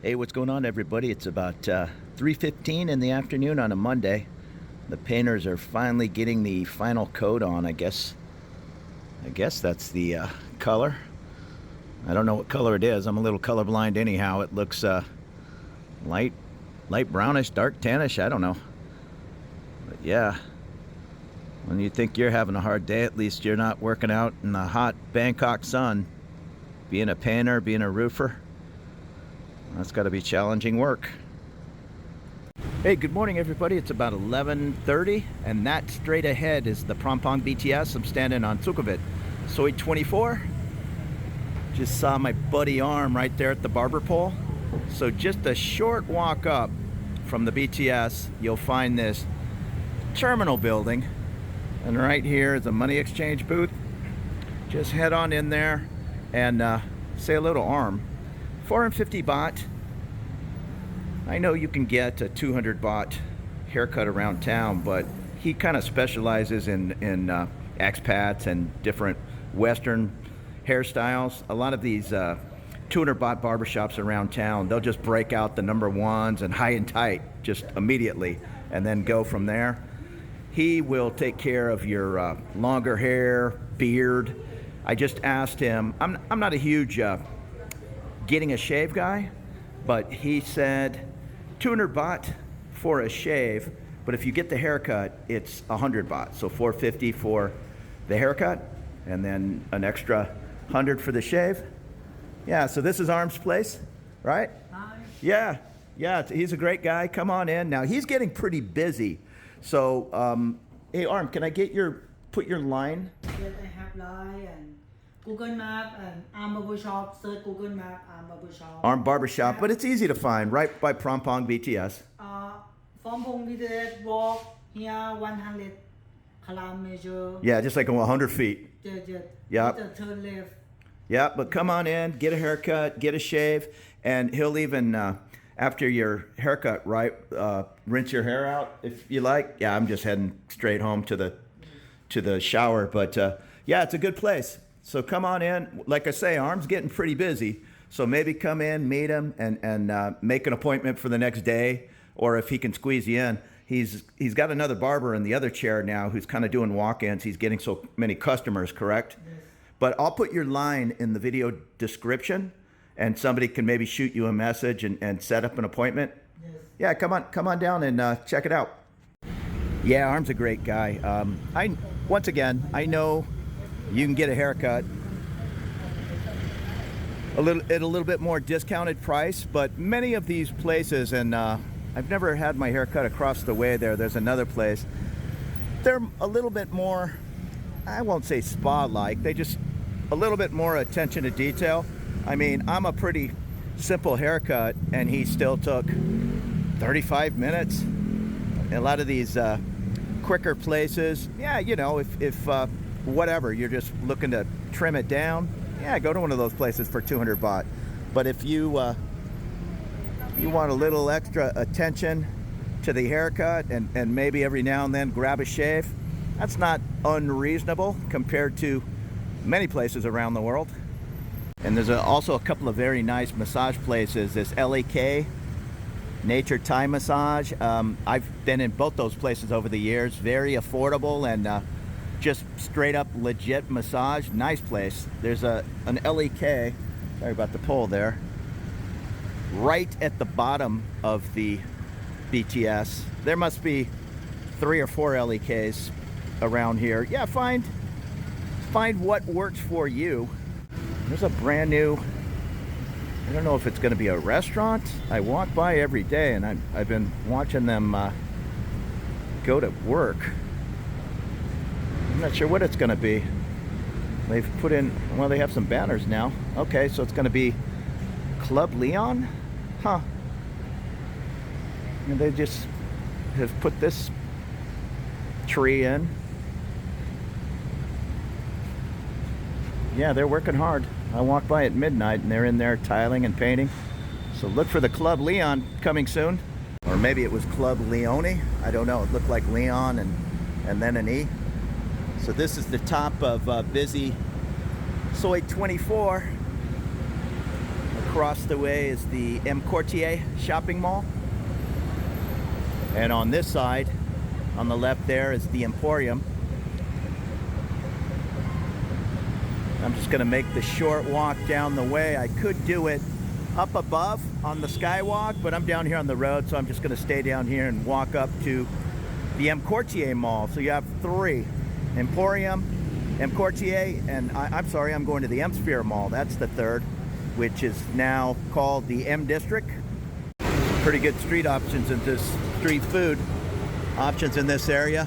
Hey, what's going on, everybody? It's about 3:15 in the afternoon on a Monday. The painters are finally getting the final coat on. I guess that's the color. I don't know what color it is. I'm a little colorblind anyhow. It looks light brownish, dark tannish. I don't know. But yeah, when you think you're having a hard day, at least you're not working out in the hot Bangkok sun. Being a painter, being a roofer, that's got to be challenging work. Hey, good morning, everybody. It's about 11:30, and that straight ahead is the Prampong BTS. I'm standing on Sukhumvit, Soi 24. Just saw my buddy Arm right there at the Barber pole. So just a short walk up from the BTS, you'll find this terminal building, and right here is a money exchange booth. Just head on in there and say hello to Arm. 450 baht. I know you can get a 200 baht haircut around town, but he kind of specializes in expats and different Western hairstyles. A lot of these 200 baht barbershops around town, they'll just break out the number ones and high and tight just immediately and then go from there. He will take care of your longer hair, beard. I just asked him, I'm not a huge getting a shave guy, but he said 200 baht for a shave, but if you get the haircut, it's 100 baht. So 450 for the haircut, and then an extra 100 for the shave. Yeah, so this is Arm's place, right? Hi. Yeah, he's a great guy. Come on in. Now, he's getting pretty busy. So, hey, Arm, can I put your line? Yes, I have line and Google Map and Arm Barber Shop. Search Google Map, Arm Barber Shop. Arm Barbershop, but it's easy to find, right by Prampong BTS. From Pong BTS walk here 100 kilometers. Yeah, just like 100 feet. Yeah. Turn left. Yeah, but come on in, get a haircut, get a shave, and he'll even, after your haircut, right, rinse your hair out if you like. Yeah, I'm just heading straight home to the shower, but yeah, it's a good place. So come on in. Like I say, Arm's getting pretty busy, so maybe come in, meet him, and make an appointment for the next day, or if he can squeeze you in. He's got another barber in the other chair now who's kind of doing walk-ins. He's getting so many customers, correct? Yes. But I'll put your line in the video description, and somebody can maybe shoot you a message and set up an appointment. Yes. Yeah, come on down and check it out. Yeah, Arm's a great guy. Once again, I know you can get a haircut at a little bit more discounted price, but many of these places, and I've never had my hair cut across the way there. There's another place. They're a little bit more, I won't say spa-like, they just a little bit more attention to detail. I mean, I'm a pretty simple haircut, and he still took 35 minutes. And a lot of these quicker places, yeah, you know, if whatever, you're just looking to trim it down, yeah, go to one of those places for 200 baht. But if you want a little extra attention to the haircut and maybe every now and then grab a shave, that's not unreasonable compared to many places around the world. And there's also a couple of very nice massage places. This LAK, Nature Thai Massage. I've been in both those places over the years. Very affordable and just straight up legit massage. Nice place. There's an LEK, sorry about the pole there, right at the bottom of the BTS. There must be 3 or 4 LEKs around here. Yeah, find what works for you. There's a brand new, I don't know if it's going to be a restaurant. I walk by every day, and I've been watching them go to work. I'm not sure what it's going to be. They've put in, well, they have some banners now. Okay, so it's going to be Club Leon? Huh. And they just have put this tree in. Yeah, they're working hard. I walked by at midnight and they're in there tiling and painting. So look for the Club Leon coming soon. Or maybe it was Club Leone. I don't know. It looked like Leon and then an E. So this is the top of busy Soi 24. Of Across the way is the M. Quartier shopping mall. And on this side, on the left there, is the Emporium. I'm just gonna make the short walk down the way. I could do it up above on the skywalk, but I'm down here on the road, so I'm just gonna stay down here and walk up to the M. Quartier Mall. So you have three: Emporium, M. Quartier, and I'm sorry, I'm going to the M Sphere Mall. That's the third, which is now called the M District. Pretty good street options in this, street food options in this area.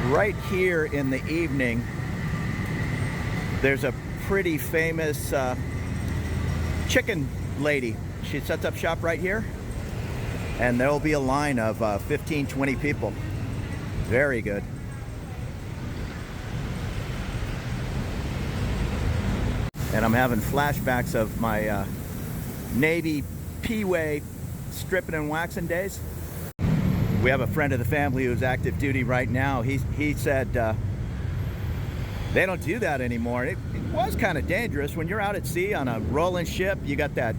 Right here in the evening, there's a pretty famous chicken lady. She sets up shop right here, and there'll be a line of 15-20 people. Very good. And I'm having flashbacks of my Navy P-Way stripping and waxing days. We have a friend of the family who's active duty right now. He said they don't do that anymore. It was kind of dangerous when you're out at sea on a rolling ship. You got that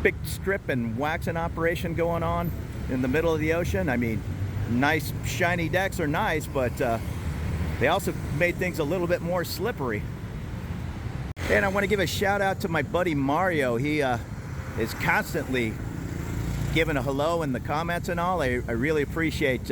big strip and waxing operation going on in the middle of the ocean. I mean, nice shiny decks are nice, but they also made things a little bit more slippery. And I want to give a shout out to my buddy Mario. He is constantly giving a hello in the comments and all. I really appreciate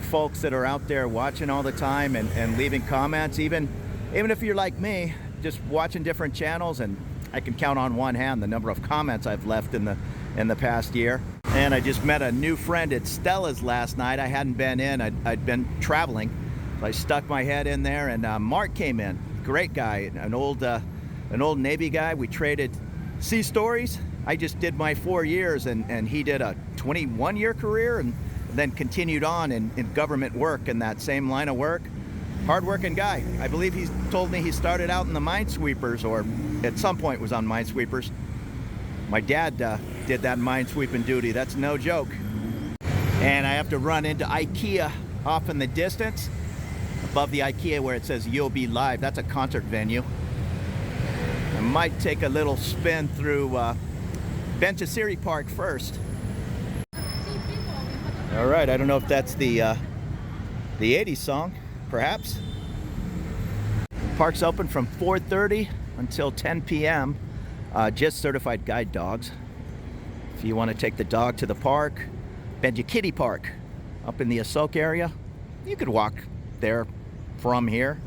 folks that are out there watching all the time and leaving comments, even if you're like me, just watching different channels. And I can count on one hand the number of comments I've left in the past year. And I just met a new friend at Stella's last night. I hadn't been in. I'd been traveling, so I stuck my head in there, and Mark came in. Great guy, an old Navy guy. We traded sea stories. I just did my 4 years, and he did a 21-year career and then continued on in government work in that same line of work. Hard-working guy. I believe he told me he started out in the minesweepers, or at some point was on minesweepers. My dad did that minesweeping duty. That's no joke. And I have to run into IKEA off in the distance. Above the IKEA where it says "You'll Be Live." That's a concert venue. I might take a little spin through Benjakitti Park first. All right, I don't know if that's the 80s song, perhaps. Park's open from 4:30 until 10 p.m. Just certified guide dogs. If you want to take the dog to the park, Benjakitti Park, up in the Asok area, you could walk there from here.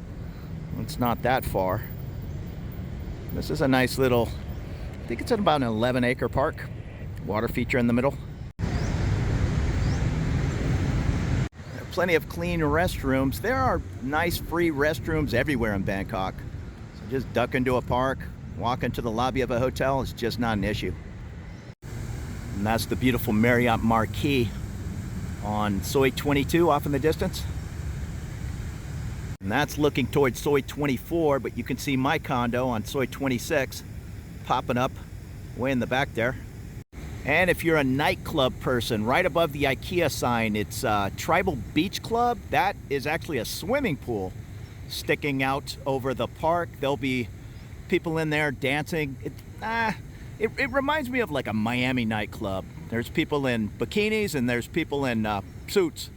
It's not that far. This is a nice little, I think it's about an 11-acre park. Water feature in the middle. Plenty of clean restrooms. There are nice free restrooms everywhere in Bangkok. So just duck into a park, walk into the lobby of a hotel, it's just not an issue. And that's the beautiful Marriott Marquis on Soi 22 off in the distance. And that's looking towards Soi 24, but you can see my condo on Soi 26 popping up way in the back there. And if you're a nightclub person, right above the IKEA sign, it's Tribal Beach Club. That is actually a swimming pool sticking out over the park. There'll be people in there dancing. It reminds me of like a Miami nightclub. There's people in bikinis and there's people in suits.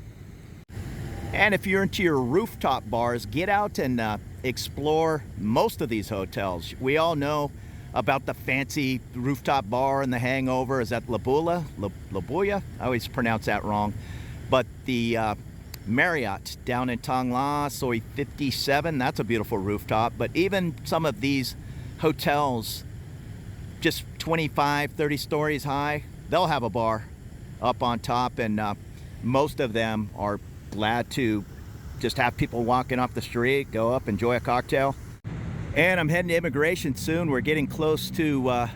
And if you're into your rooftop bars, get out and explore most of these hotels. We all know about the fancy rooftop bar and the Hangover. Is that Labuya? Labuya? I always pronounce that wrong. But the Marriott down in Thang La, Soi 57, that's a beautiful rooftop. But even some of these hotels, just 25, 30 stories high, they'll have a bar up on top, and most of them are glad to just have people walking off the street, go up, enjoy a cocktail. And I'm heading to immigration soon. We're getting close to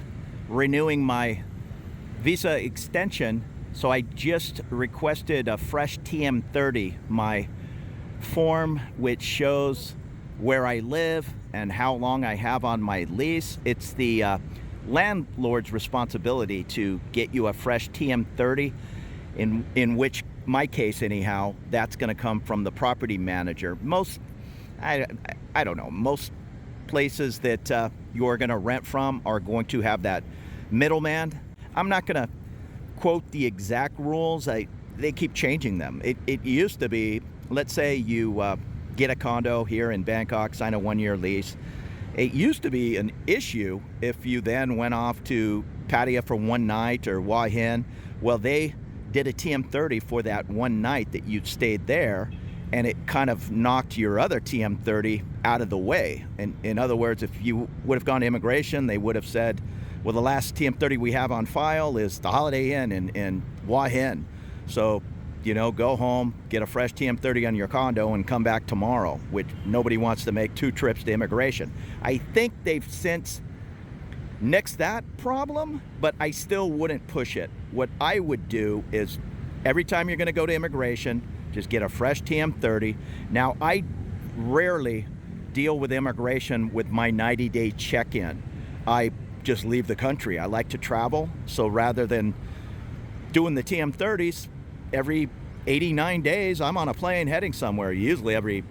renewing my visa extension, so I just requested a fresh TM30, my form which shows where I live and how long I have on my lease. It's the landlord's responsibility to get you a fresh TM30, in which my case anyhow, that's going to come from the property manager. Most, I don't know, most places that you're going to rent from are going to have that middleman. I'm not going to quote the exact rules. They keep changing them. It used to be, let's say you get a condo here in Bangkok, sign a 1-year lease. It used to be an issue if you then went off to Pattaya for one night or Hua Hin. Well, they did a TM30 for that one night that you'd stayed there, and it kind of knocked your other TM30 out of the way. And in other words, if you would have gone to immigration, they would have said, well, the last TM30 we have on file is the Holiday Inn in Hua Hin. So, you know, go home, get a fresh TM30 on your condo, and come back tomorrow, which nobody wants to make 2 trips to immigration. I think they've since nixed that problem, but I still wouldn't push it. What I would do is every time you're going to go to immigration, just get a fresh TM30. Now, I rarely deal with immigration with my 90-day check-in. I just leave the country. I like to travel, so rather than doing the TM30s, every 89 days, I'm on a plane heading somewhere, usually every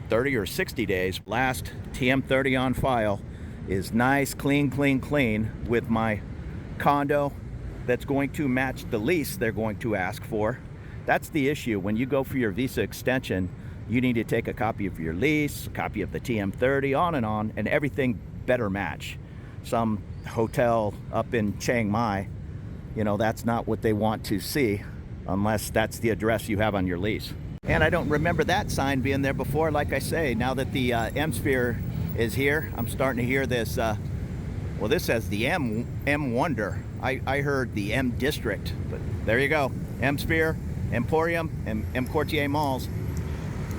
30 or 60 days. Last TM30 on file is nice, clean with my condo that's going to match the lease they're going to ask for. That's the issue. When you go for your visa extension, you need to take a copy of your lease, a copy of the TM30, on, and everything better match. Some hotel up in Chiang Mai, you know, that's not what they want to see unless that's the address you have on your lease. And I don't remember that sign being there before. Like I say, now that the M-Sphere is here, I'm starting to hear this, well, this says the M Wonder. I heard the M District, but there you go. M-Sphere, Emporium, and M Quartier malls,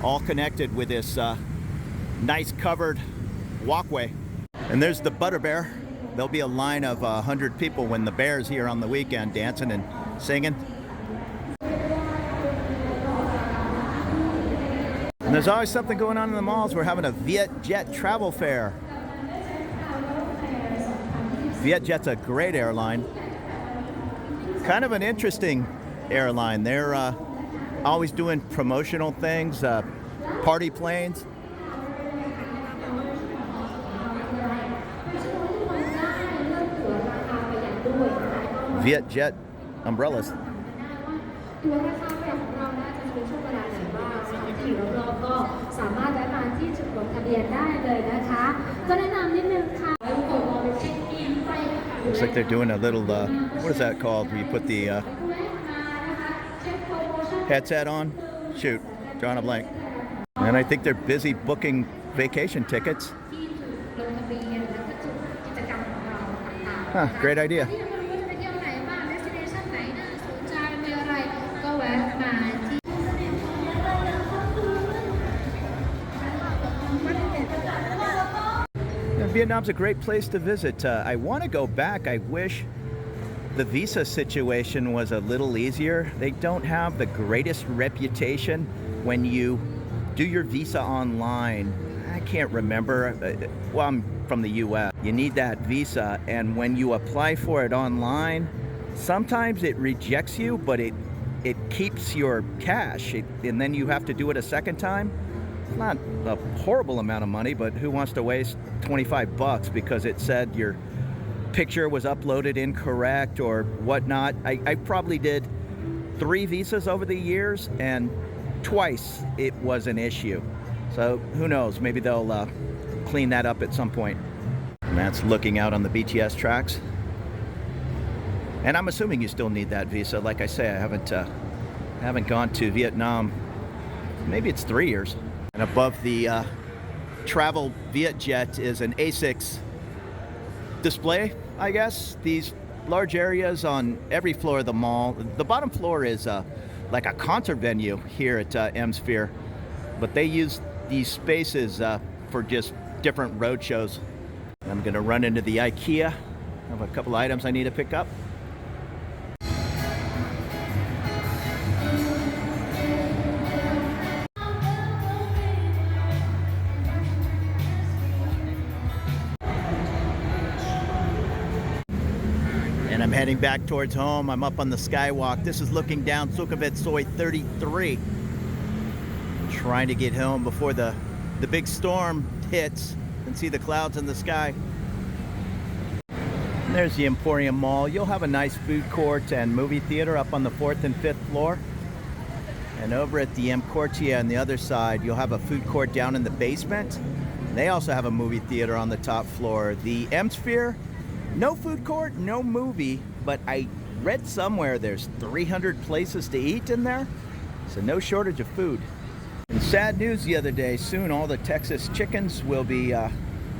all connected with this nice covered walkway. And there's the Butter Bear. There'll be a line of 100 people when the bear's here on the weekend dancing and singing. And there's always something going on in the malls. We're having a Vietjet travel fair. Vietjet's a great airline. Kind of an interesting airline. They're always doing promotional things, party planes. Vietjet umbrellas. Looks like they're doing a little, what is that called, where you put the headset on? Shoot, drawing a blank. And I think they're busy booking vacation tickets. Huh, great idea. Vietnam's a great place to visit. I want to go back. I wish the visa situation was a little easier. They don't have the greatest reputation when you do your visa online. I can't remember. Well, I'm from the US. You need that visa, and when you apply for it online, sometimes it rejects you, but it keeps your cash, and then you have to do it a second time. It's not a horrible amount of money, but who wants to waste 25 bucks because it said your picture was uploaded incorrect or whatnot? I probably did 3 visas over the years, and twice it was an issue. So who knows, maybe they'll clean that up at some point. And that's looking out on the BTS tracks. And I'm assuming you still need that visa. Like I say, I haven't gone to Vietnam, maybe it's 3 years. And above the travel Vietjet is an A6 display, I guess. These large areas on every floor of the mall. The bottom floor is like a concert venue here at M-Sphere, but they use these spaces for just different road shows. I'm gonna run into the IKEA. I have a couple items I need to pick up. And I'm heading back towards home. I'm up on the skywalk. This is looking down Sukhumvit Soi 33. Trying to get home before the big storm hits. can see the clouds in the sky. And there's the Emporium Mall. You'll have a nice food court and movie theater up on the 4th and 5th floor. And over at the M Quartier on the other side, you'll have a food court down in the basement. They also have a movie theater on the top floor. The M Sphere, no food court, no movie, but I read somewhere there's 300 places to eat in there, so no shortage of food. And sad news the other day, soon all the Texas chickens will be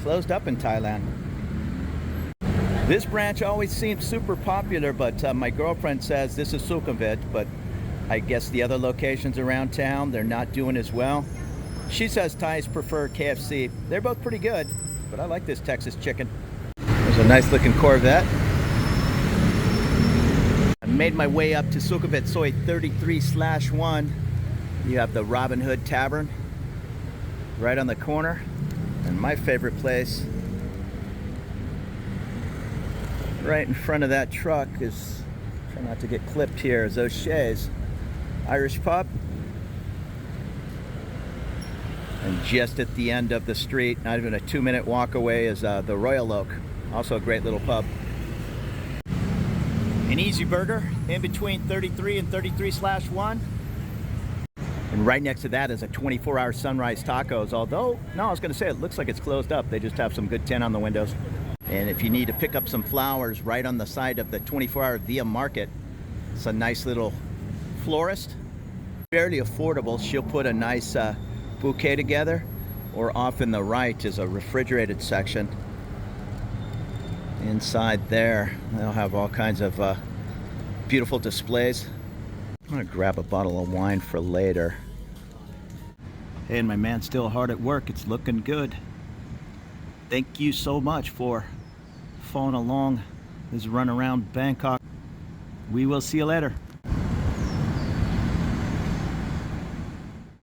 closed up in Thailand. This branch always seems super popular, but my girlfriend says this is Sukhumvit, but I guess the other locations around town, they're not doing as well. She says Thais prefer KFC. They're both pretty good, but I like this Texas chicken. There's a nice looking Corvette. I made my way up to Sukhumvit Soi 33/1. You have the Robin Hood Tavern right on the corner. And my favorite place, right in front of that truck is, try not to get clipped here, is O'Shea's Irish pub. And just at the end of the street, not even a 2-minute walk away, is the Royal Oak, also a great little pub. An Easy Burger in between 33 and 33/1. And right next to that is a 24-hour Sunrise Tacos. Although, no, I was going to say it looks like it's closed up. They just have some good tin on the windows. And if you need to pick up some flowers, right on the side of the 24-hour Via Market, it's a nice little florist. Fairly affordable. She'll put a nice bouquet together. Or off in the right is a refrigerated section. Inside there, they'll have all kinds of beautiful displays. I'm gonna grab a bottle of wine for later. Hey, and my man's still hard at work. It's looking good. Thank you so much for following along this run around Bangkok. We will see you later.